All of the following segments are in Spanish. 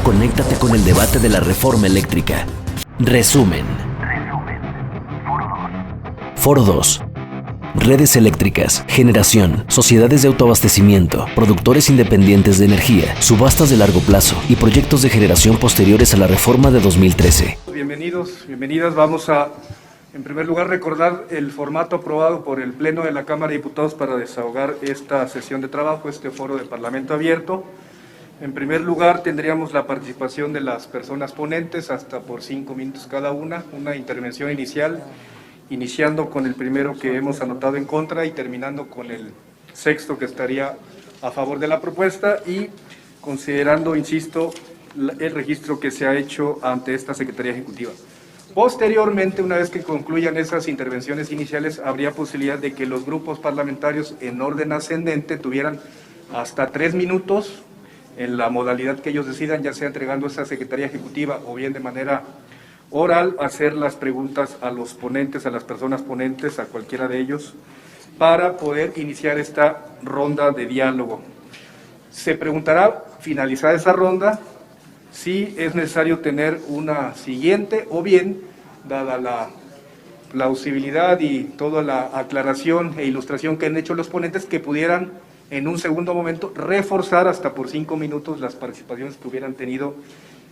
conéctate con el debate de la reforma eléctrica. Resumen. Foro 2. Redes eléctricas, generación, sociedades de autoabastecimiento, productores independientes de energía, subastas de largo plazo y proyectos de generación posteriores a la reforma de 2013. Bienvenidos, bienvenidas. Vamos a, en primer lugar, recordar el formato aprobado por el Pleno de la Cámara de Diputados para desahogar esta sesión de trabajo, este foro de Parlamento abierto. En primer lugar, tendríamos la participación de las personas ponentes, hasta por 5 minutos cada una intervención inicial, iniciando con el primero que hemos anotado en contra y terminando con el sexto que estaría a favor de la propuesta y considerando, insisto, el registro que se ha hecho ante esta Secretaría Ejecutiva. Posteriormente, una vez que concluyan esas intervenciones iniciales, habría posibilidad de que los grupos parlamentarios en orden ascendente tuvieran hasta 3 minutos en la modalidad que ellos decidan, ya sea entregando esa Secretaría Ejecutiva o bien de manera oral, hacer las preguntas a los ponentes, a las personas ponentes, a cualquiera de ellos, para poder iniciar esta ronda de diálogo. Se preguntará, finalizada esa ronda, si es necesario tener una siguiente o bien, dada la plausibilidad y toda la aclaración e ilustración que han hecho los ponentes, que pudieran en un segundo momento reforzar hasta por 5 minutos las participaciones que hubieran tenido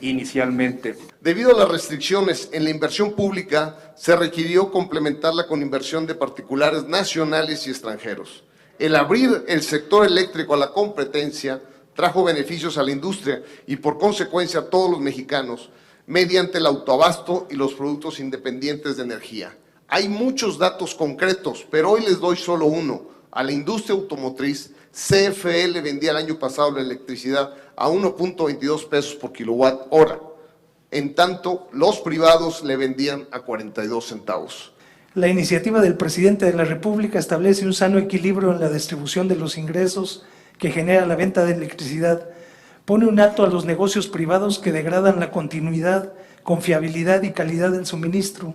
inicialmente. Debido a las restricciones en la inversión pública, se requirió complementarla con inversión de particulares nacionales y extranjeros. El abrir el sector eléctrico a la competencia trajo beneficios a la industria y por consecuencia a todos los mexicanos, mediante el autoabasto y los productos independientes de energía. Hay muchos datos concretos, pero hoy les doy solo uno. A la industria automotriz, CFE le vendía el año pasado la electricidad a 1.22 pesos por kilowatt hora. En tanto, los privados le vendían a 42 centavos. La iniciativa del presidente de la República establece un sano equilibrio en la distribución de los ingresos que genera la venta de electricidad. Pone un alto a los negocios privados que degradan la continuidad, confiabilidad y calidad del suministro.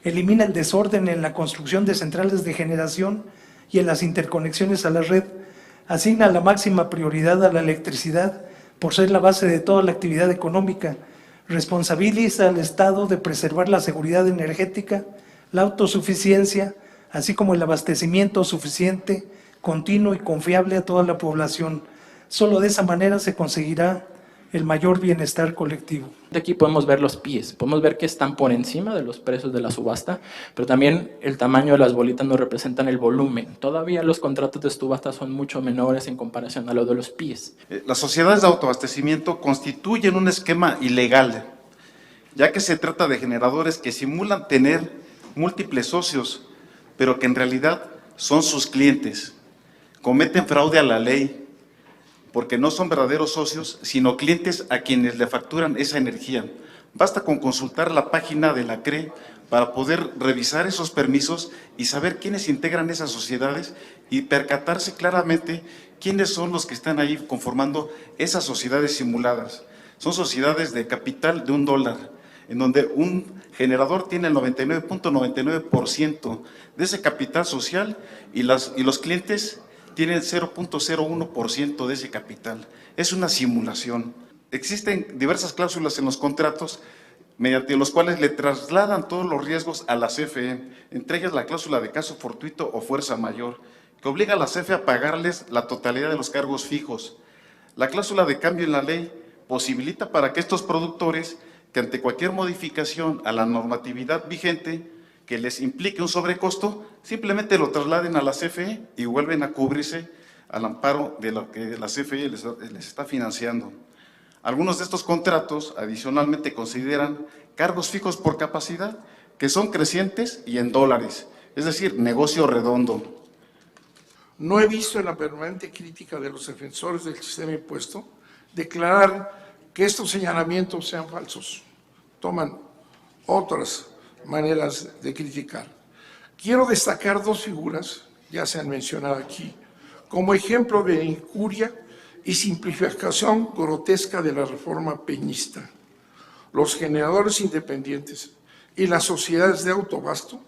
Elimina el desorden en la construcción de centrales de generación y en las interconexiones a la red. Asigna la máxima prioridad a la electricidad por ser la base de toda la actividad económica. Responsabiliza al Estado de preservar la seguridad energética, la autosuficiencia, así como el abastecimiento suficiente, continuo y confiable a toda la población. Solo de esa manera se conseguirá el mayor bienestar colectivo. Aquí podemos ver los PIEs, podemos ver que están por encima de los precios de la subasta, pero también el tamaño de las bolitas nos representan el volumen. Todavía los contratos de subasta son mucho menores en comparación a los de los PIEs. Las sociedades de autoabastecimiento constituyen un esquema ilegal, ya que se trata de generadores que simulan tener múltiples socios, pero que en realidad son sus clientes. Cometen fraude a la ley, porque no son verdaderos socios, sino clientes a quienes le facturan esa energía. Basta con consultar la página de la CRE para poder revisar esos permisos y saber quiénes integran esas sociedades y percatarse claramente quiénes son los que están ahí conformando esas sociedades simuladas. Son sociedades de capital de $1, en donde un generador tiene el 99.99% de ese capital social y los clientes tienen 0.01% de ese capital. Es una simulación. Existen diversas cláusulas en los contratos mediante los cuales le trasladan todos los riesgos a la CFE, entre ellas la cláusula de caso fortuito o fuerza mayor, que obliga a la CFE a pagarles la totalidad de los cargos fijos. La cláusula de cambio en la ley posibilita para que estos productores, que ante cualquier modificación a la normatividad vigente, que les implique un sobrecosto, simplemente lo trasladen a la CFE y vuelven a cubrirse al amparo de lo que la CFE les está financiando. Algunos de estos contratos adicionalmente consideran cargos fijos por capacidad que son crecientes y en dólares, es decir, negocio redondo. No he visto en la permanente crítica de los defensores del sistema impuesto declarar que estos señalamientos sean falsos. Toman otras maneras de criticar. Quiero destacar 2 figuras, ya se han mencionado aquí, como ejemplo de incuria y simplificación grotesca de la reforma peñista. Los generadores independientes y las sociedades de autoabasto,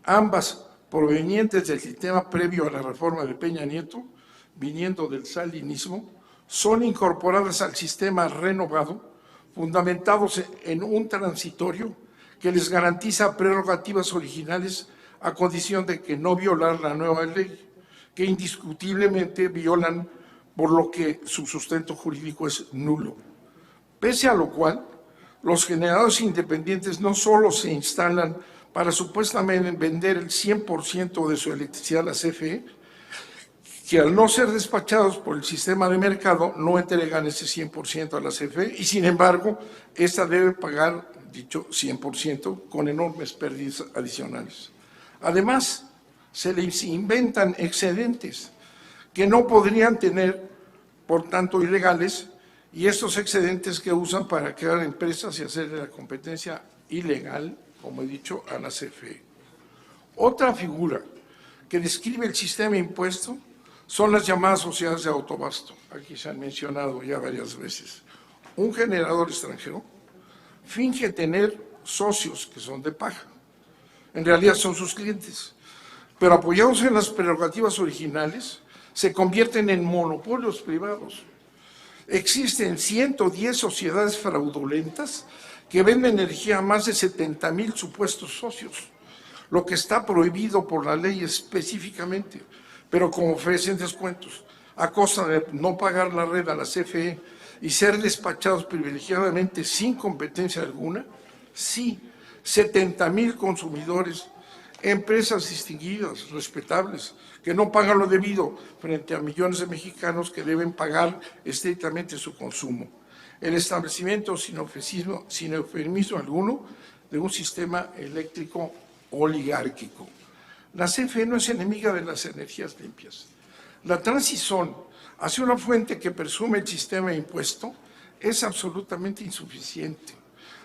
ambas provenientes del sistema previo a la reforma de Peña Nieto, viniendo del salinismo, son incorporadas al sistema renovado fundamentados en un transitorio que les garantiza prerrogativas originales a condición de que no violar la nueva ley, que indiscutiblemente violan, por lo que su sustento jurídico es nulo. Pese a lo cual, los generadores independientes no solo se instalan para supuestamente vender el 100% de su electricidad a la CFE, que al no ser despachados por el sistema de mercado no entregan ese 100% a la CFE y sin embargo, esta debe pagar dicho 100% con enormes pérdidas adicionales. Además, se les inventan excedentes que no podrían tener, por tanto, ilegales, y estos excedentes que usan para crear empresas y hacer la competencia ilegal, como he dicho, a la CFE. Otra figura que describe el sistema impuesto son las llamadas sociedades de autoabasto. Aquí se han mencionado ya varias veces. Un generador extranjero finge tener socios que son de paja. En realidad son sus clientes. Pero apoyados en las prerrogativas originales, se convierten en monopolios privados. Existen 110 sociedades fraudulentas que venden energía a más de 70,000 supuestos socios, lo que está prohibido por la ley específicamente, pero como ofrecen descuentos, a costa de no pagar la red a la CFE y ser despachados privilegiadamente sin competencia alguna, sí, 70,000 consumidores, empresas distinguidas, respetables, que no pagan lo debido frente a millones de mexicanos que deben pagar estrictamente su consumo. El establecimiento sin eufemismo alguno de un sistema eléctrico oligárquico. La CFE no es enemiga de las energías limpias. La transición hacia una fuente que presume el sistema impuesto es absolutamente insuficiente.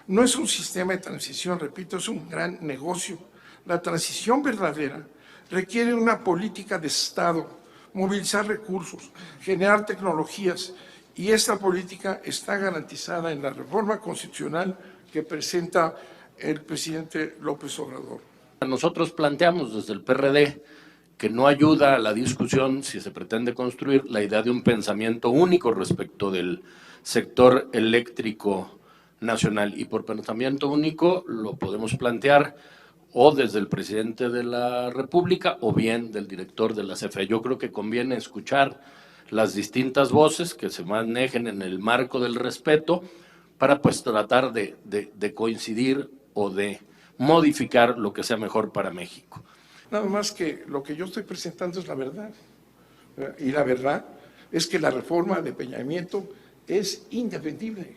No es un sistema de transición, repito, es un gran negocio. La transición verdadera requiere una política de Estado, movilizar recursos, generar tecnologías, y esta política está garantizada en la reforma constitucional que presenta el presidente López Obrador. Nosotros planteamos desde el PRD que no ayuda a la discusión si se pretende construir la idea de un pensamiento único respecto del sector eléctrico nacional, y por pensamiento único lo podemos plantear o desde el presidente de la República o bien del director de la CFE. Yo creo que conviene escuchar las distintas voces que se manejen en el marco del respeto para pues tratar de coincidir o de modificar lo que sea mejor para México. Nada más que lo que yo estoy presentando es la verdad. Y la verdad es que la reforma de Peña Nieto es indefendible.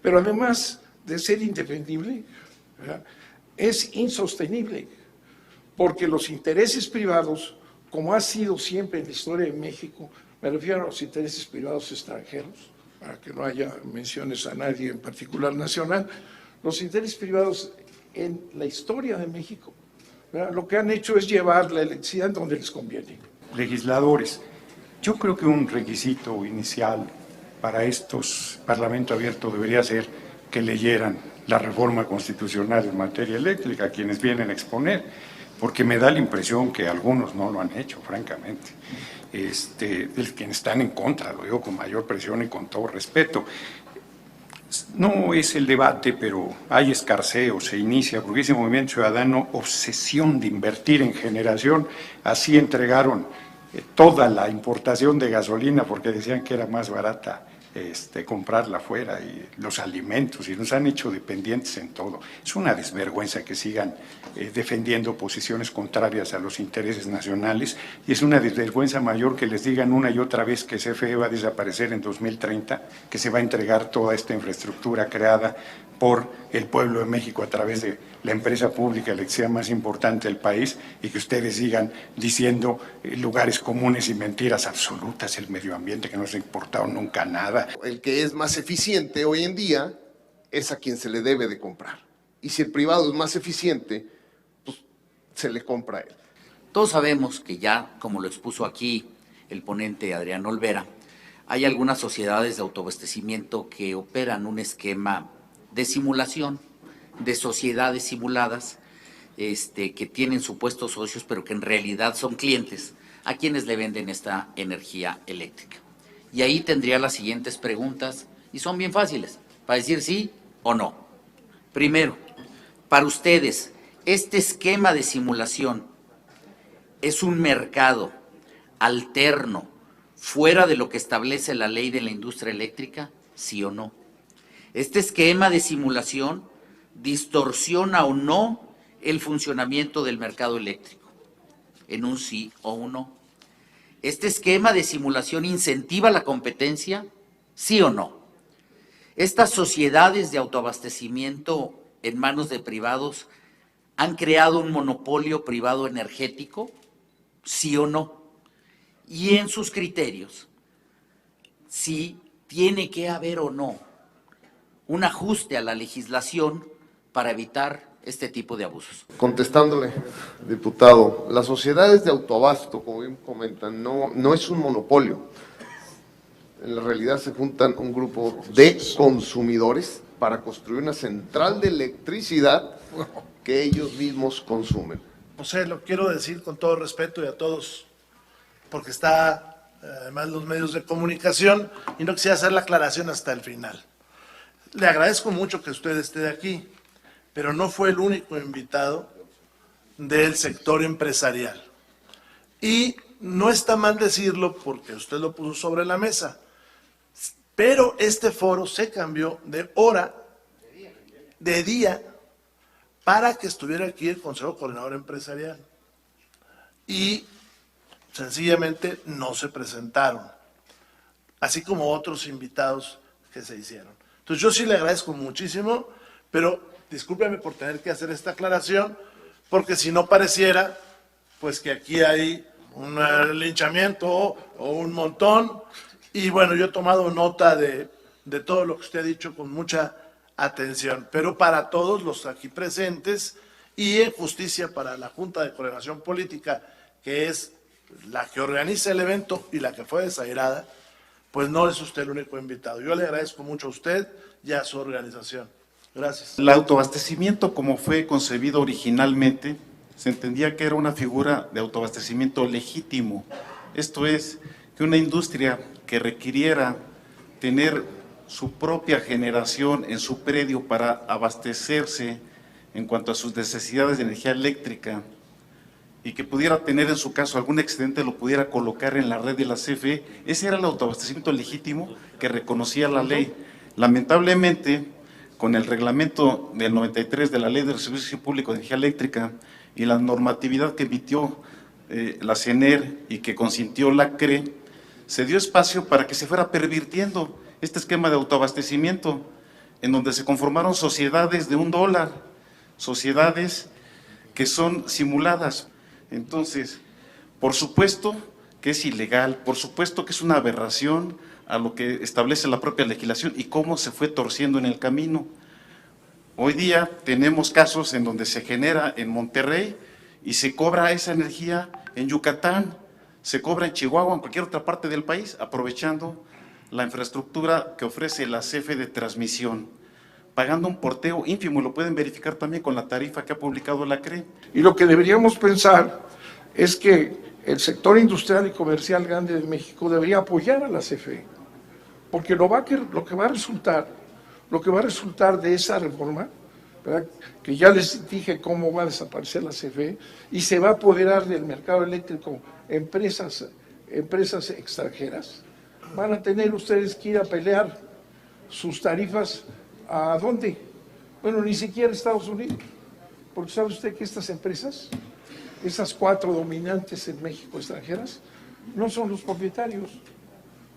Pero además de ser indefendible, es insostenible. Porque los intereses privados, como ha sido siempre en la historia de México, me refiero a los intereses privados extranjeros, para que no haya menciones a nadie en particular nacional, los intereses privados en la historia de México, lo que han hecho es llevar la electricidad donde les conviene. Legisladores, yo creo que un requisito inicial para estos Parlamento Abierto debería ser que leyeran la reforma constitucional en materia eléctrica, quienes vienen a exponer, porque me da la impresión que algunos no lo han hecho, francamente. Quienes están en contra, lo digo con mayor presión y con todo respeto. No es el debate, pero hay escarceo, se inicia, porque ese movimiento ciudadano, obsesión de invertir en generación, así entregaron toda la importación de gasolina porque decían que era más barata comprarla afuera, y los alimentos, y nos han hecho dependientes en todo. Es una desvergüenza que sigan defendiendo posiciones contrarias a los intereses nacionales, y es una desvergüenza mayor que les digan una y otra vez que CFE va a desaparecer en 2030, que se va a entregar toda esta infraestructura creada por el pueblo de México a través de la empresa pública de electricidad más importante del país, y que ustedes sigan diciendo lugares comunes y mentiras absolutas, el medio ambiente, que no se ha importado nunca nada. El que es más eficiente hoy en día es a quien se le debe de comprar. Y si el privado es más eficiente, pues se le compra a él. Todos sabemos que ya, como lo expuso aquí el ponente Adrián Olvera, hay algunas sociedades de autoabastecimiento que operan un esquema de simulación, de sociedades simuladas, que tienen supuestos socios, pero que en realidad son clientes a quienes le venden esta energía eléctrica. Y ahí tendría las siguientes preguntas, y son bien fáciles. para decir sí o no. Primero, para ustedes, ¿este esquema de simulación es un mercado alterno, fuera de lo que establece la ley de la industria eléctrica? ¿Sí o no? ¿Este esquema de simulación distorsiona o no el funcionamiento del mercado eléctrico? En un sí o un no. ¿Este esquema de simulación incentiva la competencia? ¿Sí o no? ¿Estas sociedades de autoabastecimiento en manos de privados han creado un monopolio privado energético? ¿Sí o no? Y en sus criterios, si tiene que haber o no un ajuste a la legislación para evitar este tipo de abusos. Contestándole, diputado, las sociedades de autoabasto, como bien comentan, no es un monopolio. En la realidad se juntan un grupo de consumidores para construir una central de electricidad que ellos mismos consumen. José, lo quiero decir con todo respeto y a todos, porque está además los medios de comunicación y no quisiera hacer la aclaración hasta el final. Le agradezco mucho que usted esté aquí, pero no fue el único invitado del sector empresarial. Y no está mal decirlo porque usted lo puso sobre la mesa, pero este foro se cambió de hora, de día, para que estuviera aquí el Consejo Coordinador Empresarial. Y sencillamente no se presentaron, así como otros invitados que se hicieron. Entonces yo sí le agradezco muchísimo, pero discúlpeme por tener que hacer esta aclaración, porque si no pareciera, pues que aquí hay un linchamiento o un montón. Y bueno, yo he tomado nota de todo lo que usted ha dicho con mucha atención, pero para todos los aquí presentes y en justicia para la Junta de Coordinación Política, que es la que organiza el evento y la que fue desairada, pues no es usted el único invitado. Yo le agradezco mucho a usted y a su organización. Gracias. El autoabastecimiento, como fue concebido originalmente, se entendía que era una figura de autoabastecimiento legítimo. Esto es, que una industria que requiriera tener su propia generación en su predio para abastecerse en cuanto a sus necesidades de energía eléctrica y que pudiera tener en su caso algún excedente, lo pudiera colocar en la red de la CFE, ese era el autoabastecimiento legítimo que reconocía la ley. Lamentablemente, con el reglamento del 93 de la Ley del Servicio Público de Energía Eléctrica y la normatividad que emitió la CENER y que consintió la CRE, se dio espacio para que se fuera pervirtiendo este esquema de autoabastecimiento, en donde se conformaron sociedades de $1, sociedades que son simuladas. Entonces, por supuesto que es ilegal, por supuesto que es una aberración a lo que establece la propia legislación y cómo se fue torciendo en el camino. Hoy día tenemos casos en donde se genera en Monterrey y se cobra esa energía en Yucatán, se cobra en Chihuahua, en cualquier otra parte del país, aprovechando la infraestructura que ofrece la CFE de transmisión, pagando un porteo ínfimo, y lo pueden verificar también con la tarifa que ha publicado la CRE. Y lo que deberíamos pensar es que el sector industrial y comercial grande de México debería apoyar a la CFE, porque lo que va a resultar de esa reforma, ¿verdad?, que ya les dije cómo va a desaparecer la CFE y se va a apoderar del mercado eléctrico empresas extranjeras, van a tener ustedes que ir a pelear sus tarifas ¿a dónde? Bueno, ni siquiera Estados Unidos, porque sabe usted que estas empresas, esas 4 dominantes en México extranjeras, no son los propietarios.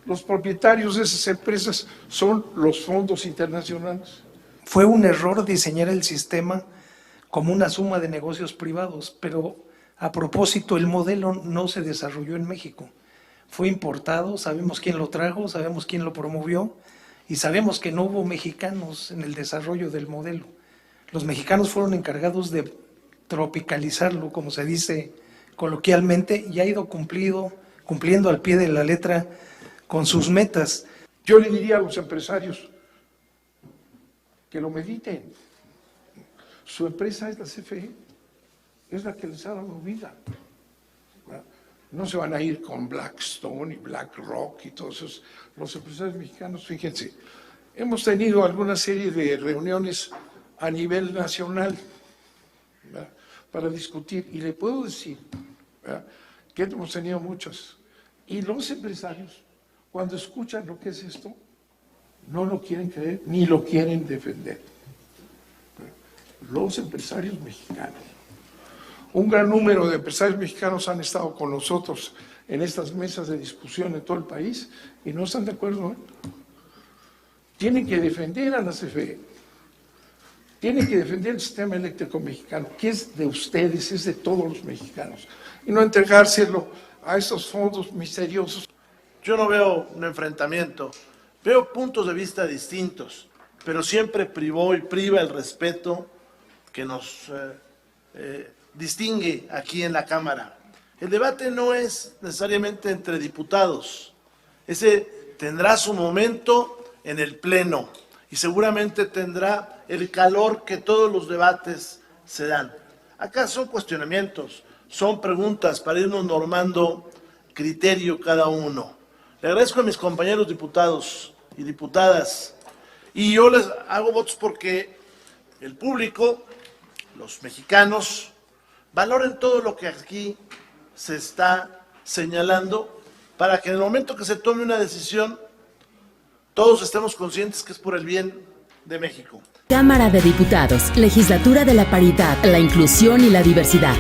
Los propietarios de esas empresas son los fondos internacionales. Fue un error diseñar el sistema como una suma de negocios privados, pero a propósito el modelo no se desarrolló en México. Fue importado, sabemos quién lo trajo, sabemos quién lo promovió y sabemos que no hubo mexicanos en el desarrollo del modelo. Los mexicanos fueron encargados de tropicalizarlo, como se dice coloquialmente, y ha ido cumpliendo al pie de la letra con sus metas. Yo le diría a los empresarios que lo mediten. Su empresa es la CFE, es la que les ha dado vida. No se van a ir con Blackstone y BlackRock y todos esos. Los empresarios mexicanos, fíjense, hemos tenido alguna serie de reuniones a nivel nacional, ¿verdad?, para discutir, y le puedo decir, ¿verdad?, que hemos tenido muchas, y los empresarios, cuando escuchan lo que es esto, no lo quieren creer ni lo quieren defender. Los empresarios mexicanos, un gran número de empresarios mexicanos han estado con nosotros en estas mesas de discusión en todo el país y no están de acuerdo, ¿eh? Tienen que defender a la CFE, tienen que defender el sistema eléctrico mexicano, que es de ustedes, es de todos los mexicanos, y no entregárselo a esos fondos misteriosos. Yo no veo un enfrentamiento, veo puntos de vista distintos, pero siempre privó y priva el respeto que nos distingue aquí en la Cámara. El debate no es necesariamente entre diputados, ese tendrá su momento en el Pleno y seguramente tendrá el calor que todos los debates se dan. Acá son cuestionamientos, son preguntas para irnos normando criterio cada uno. Le agradezco a mis compañeros diputados y diputadas y yo les hago votos porque el público, los mexicanos, valoren todo lo que aquí se está señalando para que en el momento que se tome una decisión todos estemos conscientes que es por el bien de México. Cámara de Diputados, Legislatura de la Paridad, la Inclusión y la Diversidad.